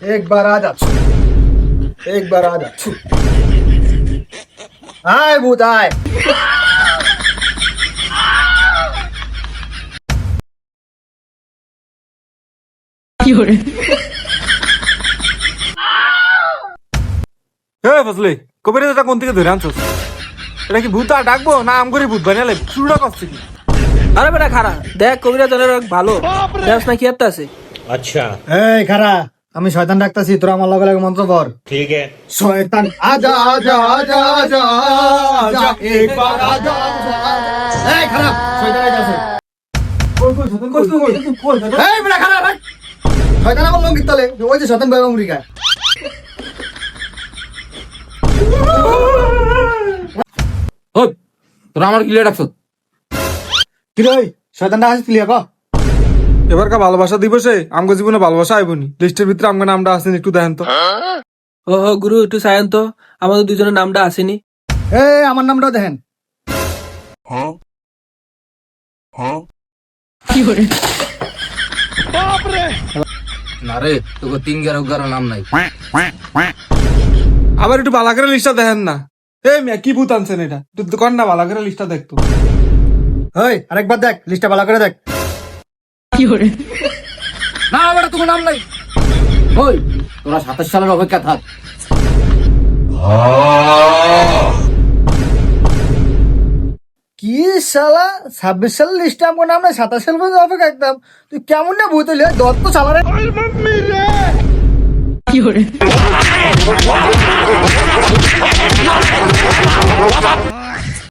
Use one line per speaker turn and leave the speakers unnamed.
एक बार आ जा, एक बार आ जा। आए भूत आए।
ফজলে কবিরে এটা কোন থেকে ধরে আনছস? এটা কি ভূত আর ডাকবো না আম করে ভূত বানালে শুরুটা করছে কি?
আরে বেটা খারা দেখ কবিরাজ অনেক ভালো দেখ না কি একটা আছে।
अच्छा
এই খারা, আমি শয়তান ডাকতাছি, তোরা আমার লগে লগে মন্ত্র পড়।
ठीक है
শয়তান আজা আজা আজা আজা আজা, একবার আজা আজা। এই খারা, শয়তান আইতাছে। কই কই শয়তান কই কই কই শয়তান? এই বেটা খারা ভাই, শয়তান আমার লঙ্গির তলে, ওই যে শয়তান বাইবা মুরিকা।
ওই তোরা আমার কি লিয়ে ডাকছ?
কি রে শয়তানটা হাসিলি ক?
এবার কা ভালোবাসা দিবসে আমগো জীবনে ভালোবাসা আইবনি, লিস্টের ভিতরে আমগো নামটা আছে একটু দেখেন তো।
ও গুরু একটু সায়ন তো, আমাদের দুজনের নামটা আসেনি।
এই আমার নামটাও দেখেন।
না রে তোকে 3-11 নাম নাই।
আবার একটু ভালো করে লিস্টটা দেখেন না। এই মিয়া কি ভূত আনছেন এটা? তুই কর না ভালো করে লিস্টটা দেখতো।
ওই আরেকবার দেখ, লিস্টটা ভালো করে দেখ।
না বেটা তোকে নাম নাই। ওই তোরা 27 সালের অপেক্ষা থাক।
কি শালা 26 সালের লিস্টে আমার নাম না, 27 সাল পর্যন্ত অপেক্ষা একদম। তুই কেমন না ভূত হইলে দত্ত চালারে। কি